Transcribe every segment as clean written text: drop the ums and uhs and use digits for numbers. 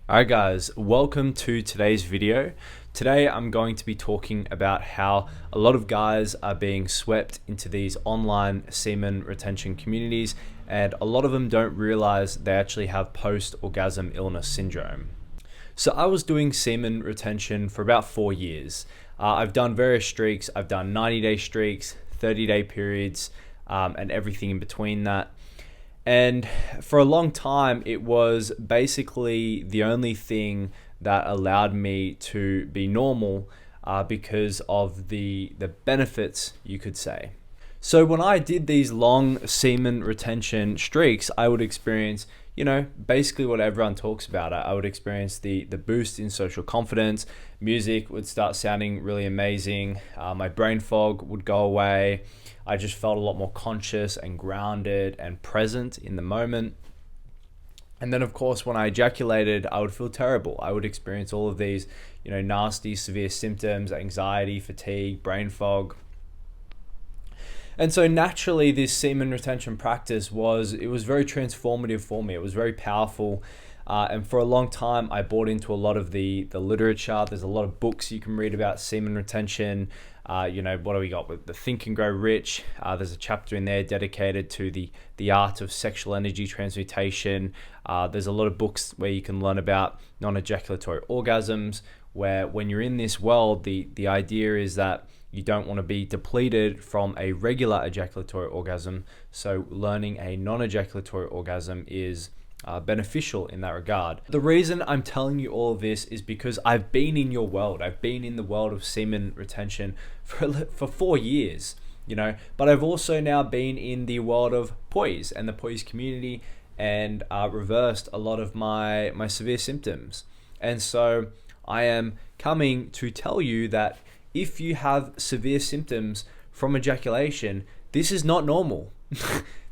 Alright guys, welcome to today's video. Today I'm going to be talking about how a lot of guys are being swept into these online semen retention communities, and a lot of them don't realize they actually have post-orgasm illness syndrome. So I was doing semen retention for about 4 years. I've done various streaks. I've done 90-day streaks, 30-day periods, and everything in between that. And for a long time, it was basically the only thing that allowed me to be normal because of the benefits, you could say. So when I did these long semen retention streaks, I would experience, basically what everyone talks about. I would experience the boost in social confidence. Music would start sounding really amazing. My brain fog would go away. I just felt a lot more conscious and grounded and present in the moment. And then, of course, when I ejaculated, I would feel terrible. I would experience all of these, nasty, severe symptoms, anxiety, fatigue, brain fog. And so naturally, this semen retention practice was very transformative for me. It was very powerful. And for a long time, I bought into a lot of the literature. There's a lot of books you can read about semen retention. What do we got with the Think and Grow Rich? There's a chapter in there dedicated to the art of sexual energy transmutation. There's a lot of books where you can learn about non-ejaculatory orgasms, where when you're in this world, the idea is that you don't want to be depleted from a regular ejaculatory orgasm. So learning a non-ejaculatory orgasm is beneficial in that regard. The reason I'm telling you all of this is because I've been in your world. I've been in the world of semen retention for 4 years, but I've also now been in the world of POIS and the POIS community, and reversed a lot of my severe symptoms. And so I am coming to tell you that if you have severe symptoms from ejaculation, this is not normal.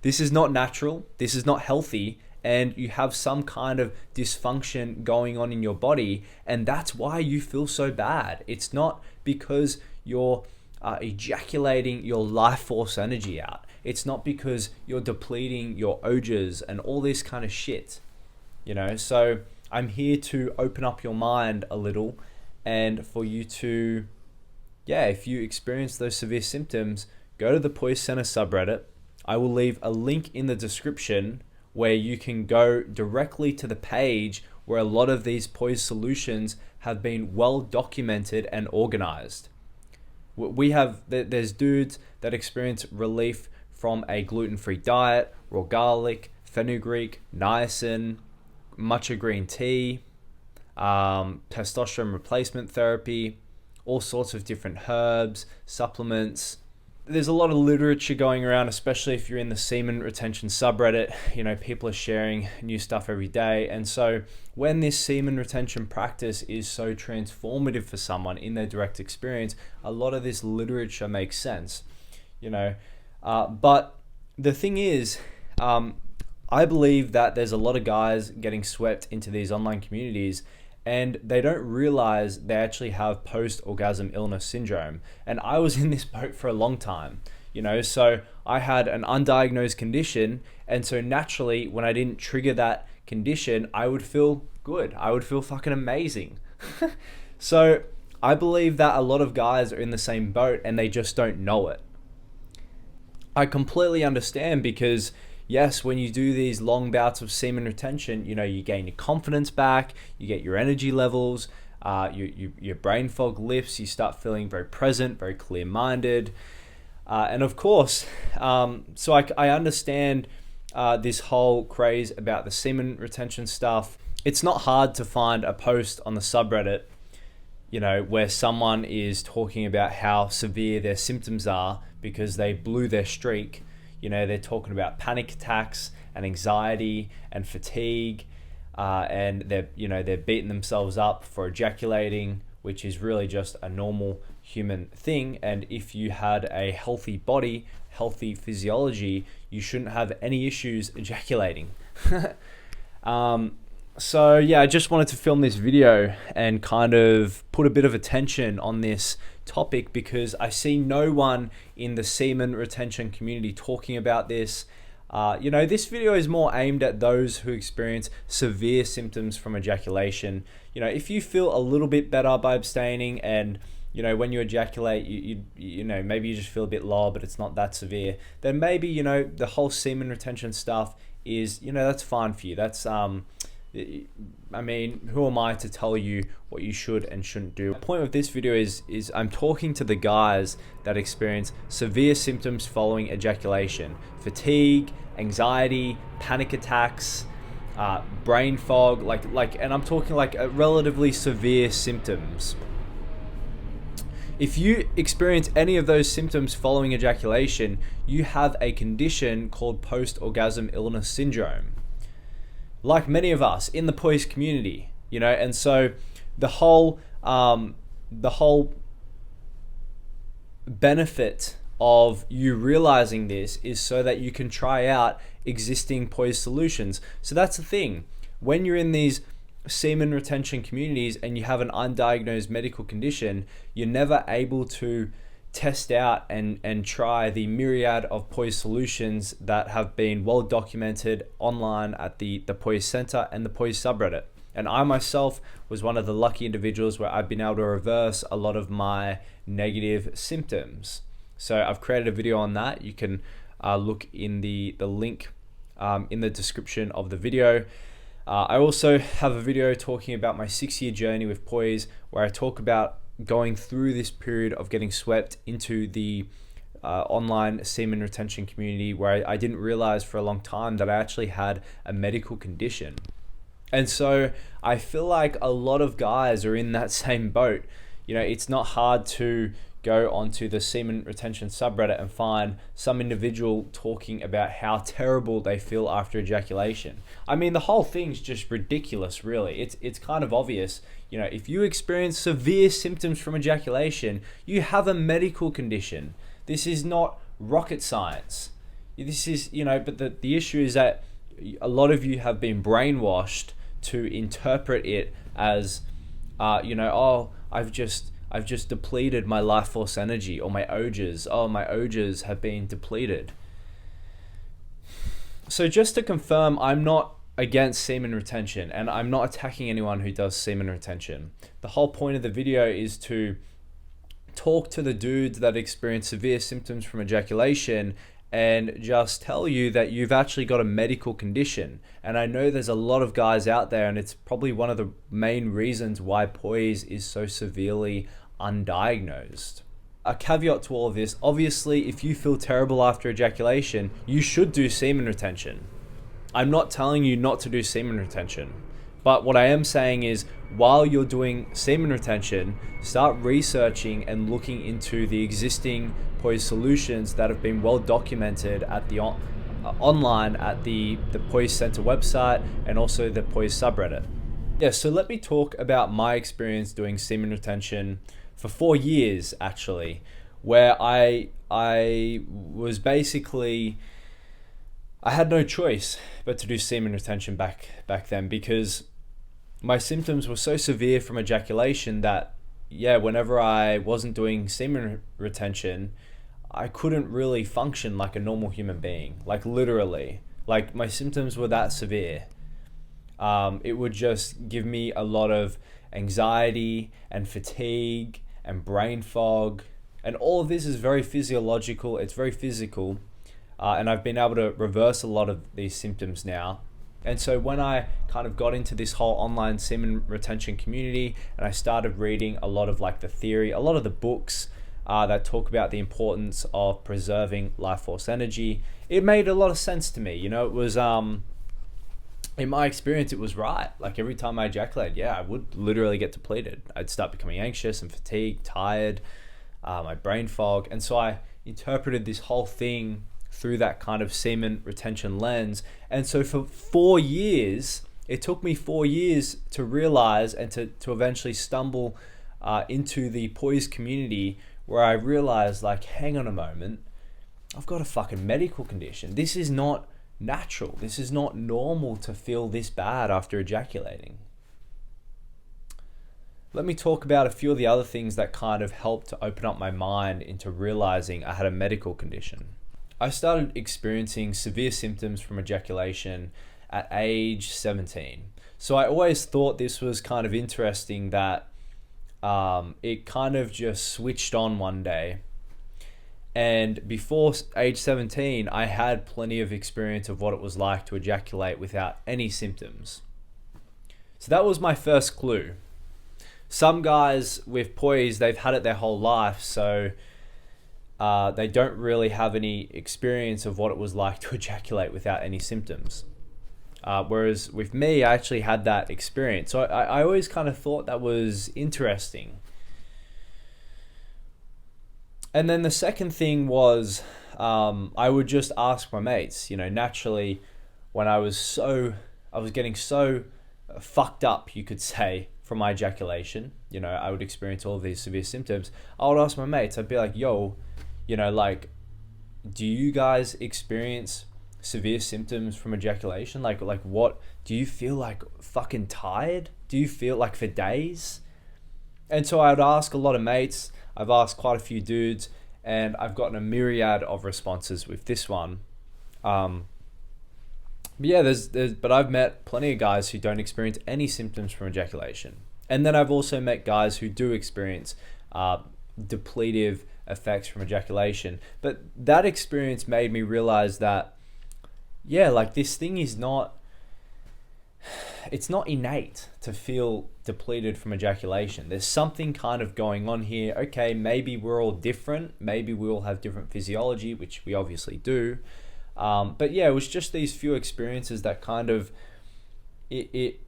This is not natural. This is not healthy. And you have some kind of dysfunction going on in your body, and that's why you feel so bad. It's not because you're ejaculating your life force energy out. It's not because you're depleting your ojas and all this kind of shit. So I'm here to open up your mind a little, and for you to, if you experience those severe symptoms, go to the POIS Center subreddit. I will leave a link in the description where you can go directly to the page where a lot of these POIS solutions have been well documented and organized. There's dudes that experience relief from a gluten-free diet, raw garlic, fenugreek, niacin, matcha green tea, testosterone replacement therapy, all sorts of different herbs, supplements. There's a lot of literature going around, especially if you're in the semen retention subreddit. People are sharing new stuff every day. And so when this semen retention practice is so transformative for someone in their direct experience, a lot of this literature makes sense, but the thing is, I believe that there's a lot of guys getting swept into these online communities, and they don't realize they actually have post-orgasm illness syndrome. And I was in this boat for a long time, so I had an undiagnosed condition. And so naturally, when I didn't trigger that condition, I would feel good. I would feel fucking amazing. So I believe that a lot of guys are in the same boat and they just don't know it. I completely understand, because yes, when you do these long bouts of semen retention, you gain your confidence back, you get your energy levels, your brain fog lifts, you start feeling very present, very clear-minded. And of course, so I understand this whole craze about the semen retention stuff. It's not hard to find a post on the subreddit, where someone is talking about how severe their symptoms are because they blew their streak. They're talking about panic attacks and anxiety and fatigue, and they're beating themselves up for ejaculating, which is really just a normal human thing. And if you had a healthy body, healthy physiology, you shouldn't have any issues ejaculating. So I just wanted to film this video and kind of put a bit of attention on this topic, because I see no one in the semen retention community talking about this. This video is more aimed at those who experience severe symptoms from ejaculation. If you feel a little bit better by abstaining, and when you ejaculate, maybe you just feel a bit lower, but it's not that severe, then maybe, the whole semen retention stuff is, that's fine for you. That's, who am I to tell you what you should and shouldn't do? The point of this video is I'm talking to the guys that experience severe symptoms following ejaculation: fatigue, anxiety, panic attacks, brain fog, and I'm talking like relatively severe symptoms. If you experience any of those symptoms following ejaculation, you have a condition called Post-Orgasm-Illness-Syndrome. Like many of us in the POIS community, and so the whole benefit of you realizing this is so that you can try out existing POIS solutions. So that's the thing. When you're in these semen retention communities and you have an undiagnosed medical condition, you're never able to test out and try the myriad of POIS solutions that have been well documented online at the POIS Center and the POIS subreddit. And I myself was one of the lucky individuals where I've been able to reverse a lot of my negative symptoms. So I've created a video on that. You can look in the link in the description of the video. I also have a video talking about my 6-year journey with POIS, where I talk about going through this period of getting swept into the online semen retention community, where I didn't realize for a long time that I actually had a medical condition. And so I feel like a lot of guys are in that same boat. It's not hard to go onto the semen retention subreddit and find some individual talking about how terrible they feel after ejaculation. The whole thing's just ridiculous, really. It's kind of obvious. If you experience severe symptoms from ejaculation, you have a medical condition. This is not rocket science. This is, but the issue is that a lot of you have been brainwashed to interpret it as, I've just depleted my life force energy, or my ojas. Oh, my ojas have been depleted. So just to confirm, I'm not against semen retention, and I'm not attacking anyone who does semen retention. The whole point of the video is to talk to the dudes that experience severe symptoms from ejaculation and just tell you that you've actually got a medical condition. And I know there's a lot of guys out there, and it's probably one of the main reasons why POIS is so severely undiagnosed. A caveat to all of this: obviously, if you feel terrible after ejaculation, you should do semen retention. I'm not telling you not to do semen retention, but what I am saying is, while you're doing semen retention, start researching and looking into the existing POIS solutions that have been well documented at the online at the POIS Center website and also the POIS subreddit. So let me talk about my experience doing semen retention for 4 years, actually, where I was basically, I had no choice but to do semen retention back then, because my symptoms were so severe from ejaculation that, whenever I wasn't doing semen retention, I couldn't really function like a normal human being. Like, literally, like, my symptoms were that severe. It would just give me a lot of anxiety and fatigue and brain fog, and all of this is very physiological. It's very physical, and I've been able to reverse a lot of these symptoms now. And so when I kind of got into this whole online semen retention community, and I started reading a lot of like the theory, a lot of the books that talk about the importance of preserving life force energy, it made a lot of sense to me. It was in my experience, it was right. Like, every time I ejaculated, I would literally get depleted. I'd start becoming anxious and fatigued, tired, my brain fog. And so I interpreted this whole thing through that kind of semen retention lens. And so for 4 years, it took me 4 years to realize and to eventually stumble into the POIS community, where I realized, like, hang on a moment, I've got a fucking medical condition. This is not natural. This is not normal to feel this bad after ejaculating. Let me talk about a few of the other things that kind of helped to open up my mind into realizing I had a medical condition. I started experiencing severe symptoms from ejaculation at age 17. So I always thought this was kind of interesting that it kind of just switched on one day. And before age 17, I had plenty of experience of what it was like to ejaculate without any symptoms. So that was my first clue. Some guys with POIS, they've had it their whole life, so they don't really have any experience of what it was like to ejaculate without any symptoms. Whereas with me, I actually had that experience. So I always kind of thought that was interesting. And then the second thing was I would just ask my mates, naturally when I was getting so fucked up, you could say, from my ejaculation, I would experience all of these severe symptoms. I would ask my mates, I'd be like, yo, do you guys experience severe symptoms from ejaculation? Like what, do you feel like fucking tired? Do you feel like for days? And so I would ask a lot of mates. I've asked quite a few dudes, and I've gotten a myriad of responses with this one. But yeah, but I've met plenty of guys who don't experience any symptoms from ejaculation. And then I've also met guys who do experience depletive effects from ejaculation. But that experience made me realize that, this thing is it's not innate to feel depleted from ejaculation. There's something kind of going on here. Okay, maybe we're all different. Maybe we all have different physiology, which we obviously do. But yeah, it was just these few experiences that kind of, it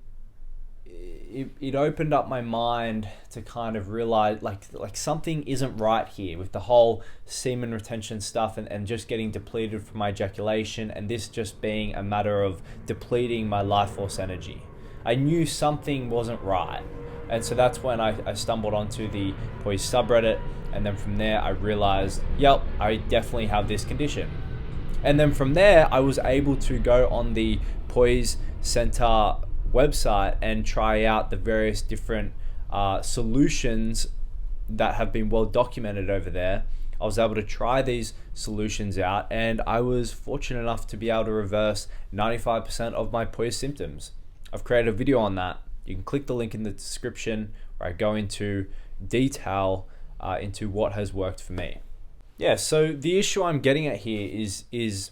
opened up my mind to kind of realize like something isn't right here with the whole semen retention stuff and just getting depleted from my ejaculation, and this just being a matter of depleting my life force energy. I knew something wasn't right. And so that's when I stumbled onto the POIS subreddit, and then from there I realized, yep, I definitely have this condition. And then from there I was able to go on the POIS Center website and try out the various different solutions that have been well documented over there. I was able to try these solutions out, and I was fortunate enough to be able to reverse 95% of my POIS symptoms. I've created a video on that. You can click the link in the description where I go into detail into what has worked for me. Yeah, so the issue I'm getting at here is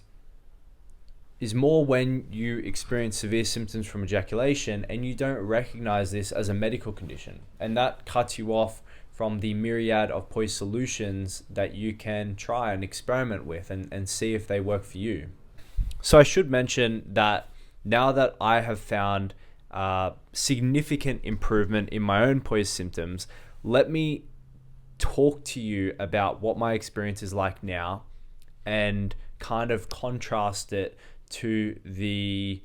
more when you experience severe symptoms from ejaculation and you don't recognize this as a medical condition. And that cuts you off from the myriad of POIS solutions that you can try and experiment with and see if they work for you. So I should mention that now that I have found significant improvement in my own POIS symptoms, let me talk to you about what my experience is like now and kind of contrast it to the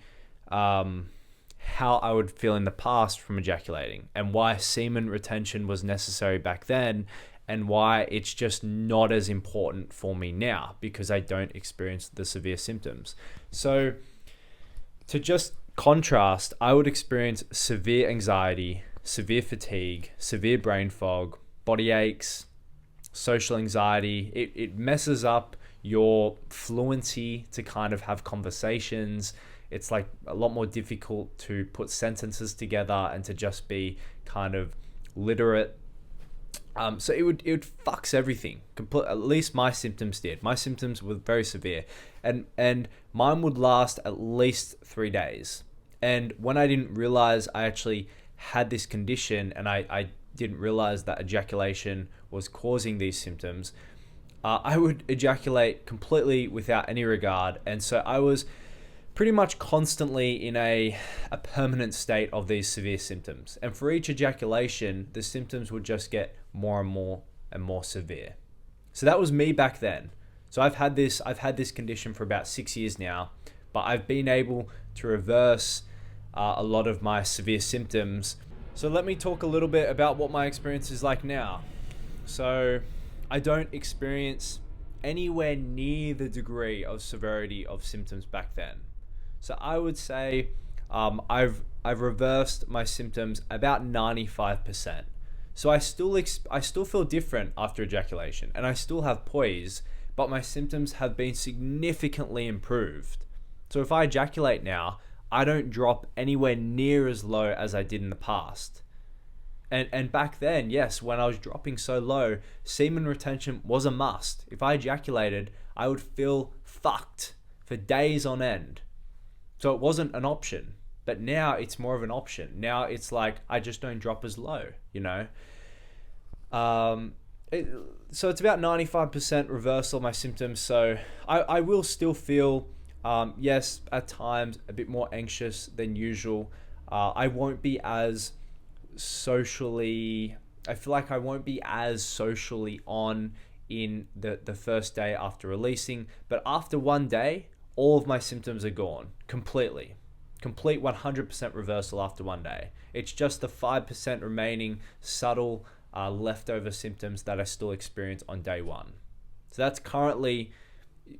how I would feel in the past from ejaculating, and why semen retention was necessary back then, and why it's just not as important for me now because I don't experience the severe symptoms. So to just contrast, I would experience severe anxiety, severe fatigue, severe brain fog, body aches, social anxiety. It messes up your fluency to kind of have conversations. It's like a lot more difficult to put sentences together and to just be kind of literate. So it would fucks everything. At least my symptoms did. My symptoms were very severe, and mine would last at least 3 days. And when I didn't realize I actually had this condition, and I didn't realize that ejaculation was causing these symptoms, I would ejaculate completely without any regard. And so I was pretty much constantly in a permanent state of these severe symptoms. And for each ejaculation, the symptoms would just get more and more severe. So that was me back then. So I've had this condition for about 6 years now, but I've been able to reverse a lot of my severe symptoms. So let me talk a little bit about what my experience is like now. So I don't experience anywhere near the degree of severity of symptoms back then. So I would say I've reversed my symptoms about 95%. So I still feel different after ejaculation, and I still have POIS, but my symptoms have been significantly improved. So if I ejaculate now, I don't drop anywhere near as low as I did in the past. And back then, yes, when I was dropping so low, semen retention was a must. If I ejaculated, I would feel fucked for days on end. So it wasn't an option. But now it's more of an option. Now it's like I just don't drop as low, you know? So it's about 95% reversal of my symptoms. So I will still feel, yes, at times a bit more anxious than usual. I won't be as I feel like I won't be as socially on in the first day after releasing, but after one day, all of my symptoms are gone completely. Complete 100% reversal after one day. It's just the 5% remaining subtle leftover symptoms that I still experience on day one. So that's currently,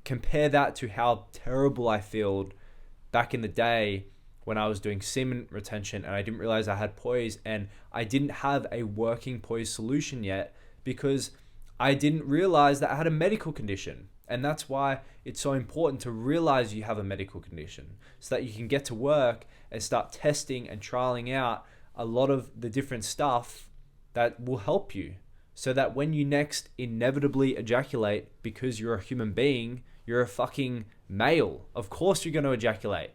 compare that to how terrible I felt back in the day when I was doing semen retention and I didn't realize I had POIS, and I didn't have a working POIS solution yet because I didn't realize that I had a medical condition. And that's why it's so important to realize you have a medical condition so that you can get to work and start testing and trialing out a lot of the different stuff that will help you, so that when you next inevitably ejaculate, because you're a human being, you're a fucking male, of course you're going to ejaculate.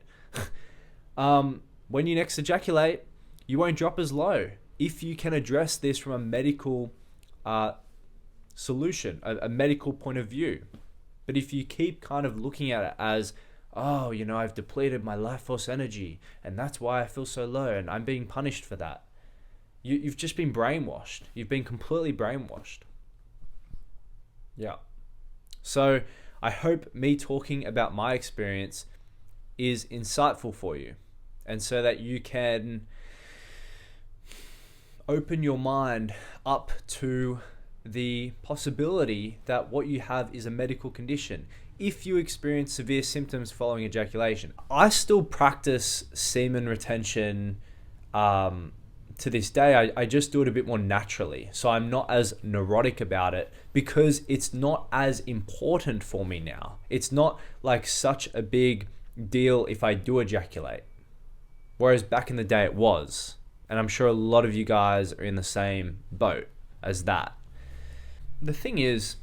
When you next ejaculate, you won't drop as low if you can address this from a medical solution, a medical point of view. But if you keep kind of looking at it as, oh, you know, I've depleted my life force energy and that's why I feel so low and I'm being punished for that, you've just been brainwashed. You've been completely brainwashed. Yeah. So I hope me talking about my experience is insightful for you, and so that you can open your mind up to the possibility that what you have is a medical condition. If you experience severe symptoms following ejaculation, I still practice semen retention to this day. I just do it a bit more naturally, so I'm not as neurotic about it because it's not as important for me now. It's not like such a big deal if I do ejaculate, whereas back in the day it was. And I'm sure a lot of you guys are in the same boat as that. The thing is,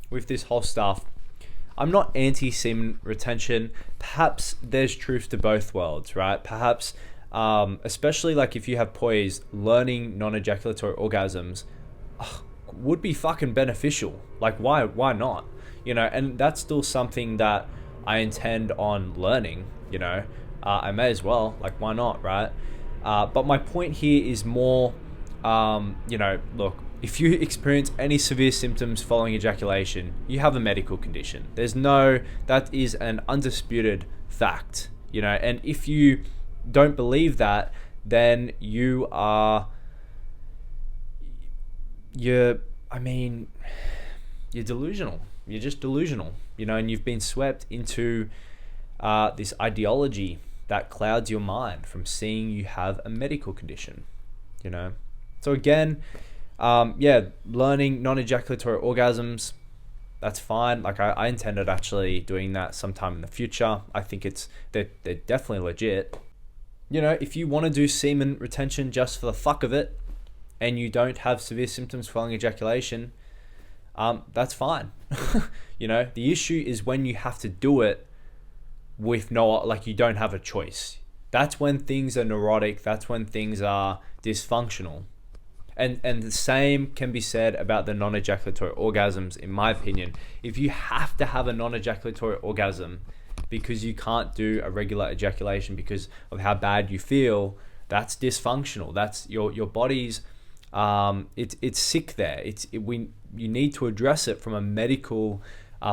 with this whole stuff, I'm not anti-semen retention. Perhaps there's truth to both worlds, right? Perhaps, especially like if you have POIS, learning non-ejaculatory orgasms would be fucking beneficial. Like why not? You know, and that's still something that I intend on learning, you know. I may as well, like why not, right? But my point here is more, you know, look, if you experience any severe symptoms following ejaculation, you have a medical condition. That is an undisputed fact, you know, and if you don't believe that, then you're delusional. You're just delusional, you know, and you've been swept into this ideology that clouds your mind from seeing you have a medical condition, you know. So again, learning non-ejaculatory orgasms, that's fine. Like I intended actually doing that sometime in the future. I think they're definitely legit. You know, if you want to do semen retention just for the fuck of it and you don't have severe symptoms following ejaculation, that's fine. You know, the issue is when you have to do it with you don't have a choice. That's when things are neurotic. That's when things are dysfunctional. And the same can be said about the non-ejaculatory orgasms, in my opinion. If you have to have a non-ejaculatory orgasm because you can't do a regular ejaculation because of how bad you feel, that's dysfunctional. That's your body's it's sick there. You need to address it from a medical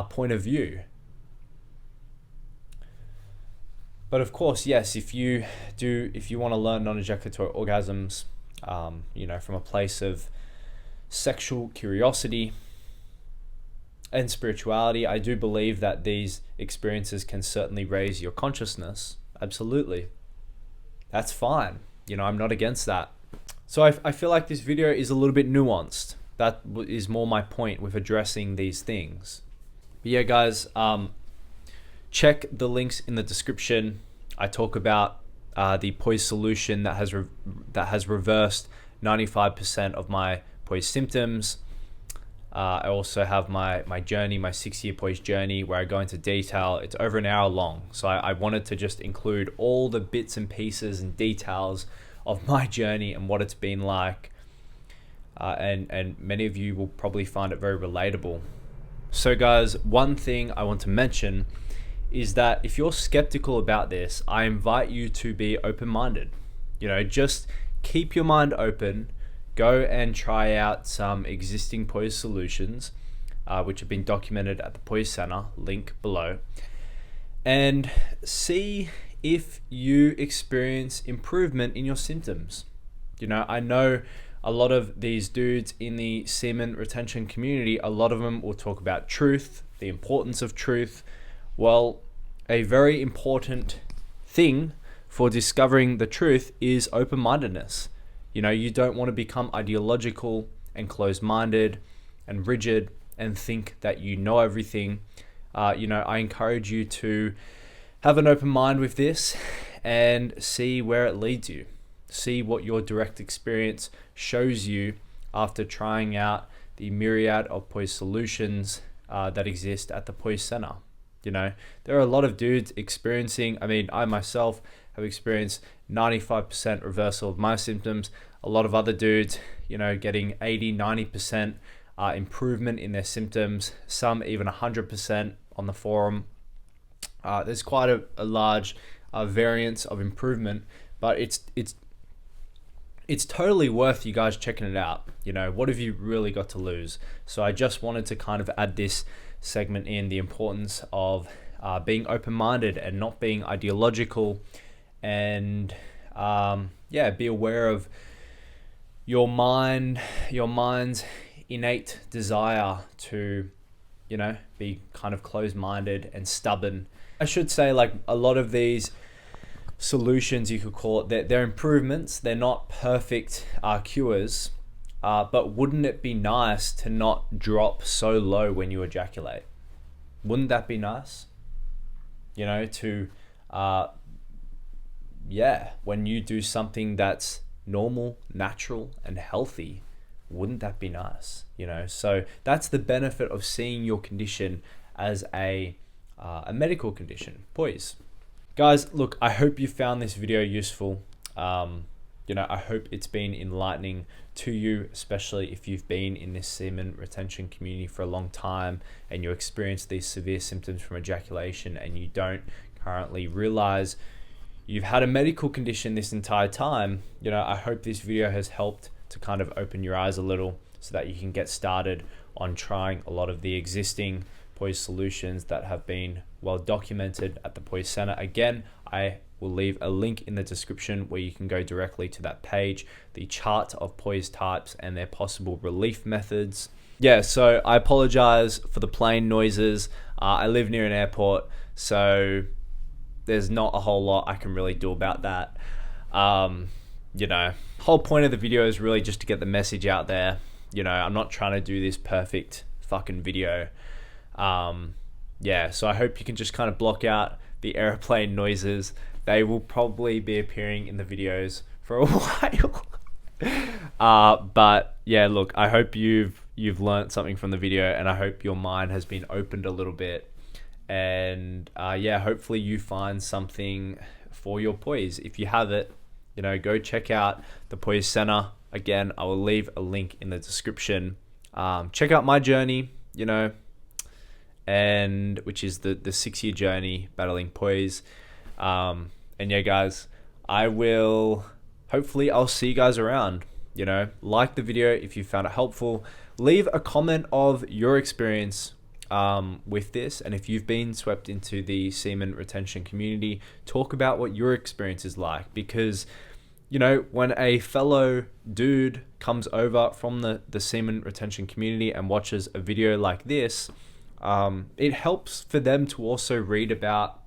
point of view. But of course, yes, if you want to learn non-ejaculatory orgasms, you know, from a place of sexual curiosity and spirituality, I do believe that these experiences can certainly raise your consciousness. Absolutely. That's fine. You know, I'm not against that. So I feel like this video is a little bit nuanced. That is more my point with addressing these things. But yeah, guys, check the links in the description. I talk about the POIS solution that has reversed 95% of my POIS symptoms. I also have my journey, my 6-year POIS journey, where I go into detail. It's over an hour long, so I wanted to just include all the bits and pieces and details of my journey and what it's been like. And many of you will probably find it very relatable. So guys, one thing I want to mention is that if you're skeptical about this, I invite you to be open-minded. Just keep your mind open. Go and try out some existing POIS solutions, which have been documented at the POIS Center, link below, and see if you experience improvement in your symptoms. I know a lot of these dudes in the semen retention community, a lot of them will talk about truth, the importance of truth. Well, a very important thing for discovering the truth is open-mindedness. You don't want to become ideological and closed-minded and rigid and think that you know everything. I encourage you to have an open mind with this and see where it leads you. See what your direct experience shows you after trying out the myriad of POIS solutions that exist at the POIS Center. There are a lot of dudes experiencing, I myself have experienced 95% reversal of my symptoms. A lot of other dudes, getting 80, 90% improvement in their symptoms, some even 100% on the forum. There's quite a large variance of improvement, but it's totally worth you guys checking it out. What have you really got to lose? So I just wanted to kind of add this segment in, the importance of being open-minded and not being ideological, and be aware of your mind's innate desire to be kind of closed-minded and stubborn. I should say, like, a lot of these solutions, you could call it, they're improvements. They're not perfect cures, but wouldn't it be nice to not drop so low when you ejaculate? Wouldn't that be nice? When you do something that's normal, natural, and healthy, wouldn't that be nice? So that's the benefit of seeing your condition as a medical condition, POIS. Guys, look, I hope you found this video useful. I hope it's been enlightening to you, especially if you've been in this semen retention community for a long time and you experience these severe symptoms from ejaculation and you don't currently realize you've had a medical condition this entire time. I hope this video has helped to kind of open your eyes a little so that you can get started on trying a lot of the existing POIS solutions that have been well documented at the POIS Center. Again, I will leave a link in the description where you can go directly to that page, the chart of POIS types and their possible relief methods. Yeah, so I apologize for the plane noises. I live near an airport, so there's not a whole lot I can really do about that. Whole point of the video is really just to get the message out there. I'm not trying to do this perfect fucking video. So I hope you can just kind of block out the airplane noises. They will probably be appearing in the videos for a while. But yeah, look, I hope you've learned something from the video, and I hope your mind has been opened a little bit. And hopefully you find something for your POIS. If you have it, go check out the POIS Center. Again, I will leave a link in the description. Check out my journey, and which is the 6-year journey battling POIS. And yeah, guys, hopefully I'll see you guys around. Like the video if you found it helpful. Leave a comment of your experience with this, and if you've been swept into the semen retention community, talk about what your experience is like, because when a fellow dude comes over from the semen retention community and watches a video like this, it helps for them to also read about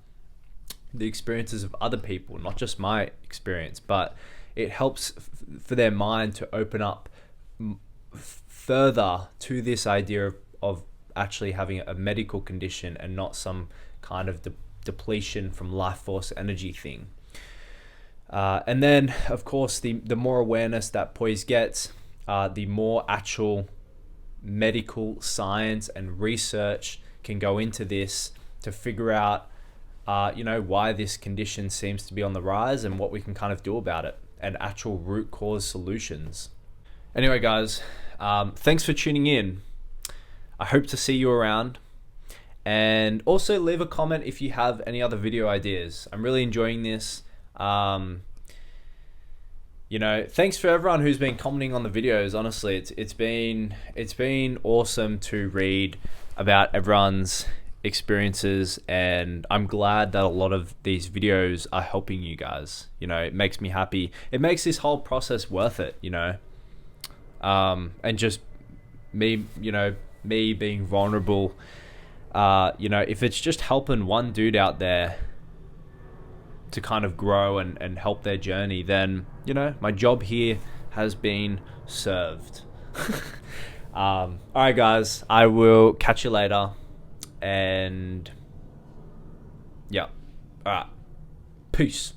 the experiences of other people, not just my experience, but it helps for their mind to open up further to this idea of actually having a medical condition and not some kind of depletion from life force energy thing. And then, of course, the more awareness that POIS gets, the more actual medical science and research can go into this to figure out, why this condition seems to be on the rise and what we can kind of do about it, and actual root cause solutions. Anyway, guys, thanks for tuning in. I hope to see you around. And also leave a comment if you have any other video ideas. I'm really enjoying this. Thanks for everyone who's been commenting on the videos. Honestly, it's been awesome to read about everyone's experiences, and I'm glad that a lot of these videos are helping you guys. It makes me happy. It makes this whole process worth it, and just me being vulnerable, if it's just helping one dude out there to kind of grow and help their journey, then my job here has been served. All right, guys, I will catch you later, and yeah, all right, peace.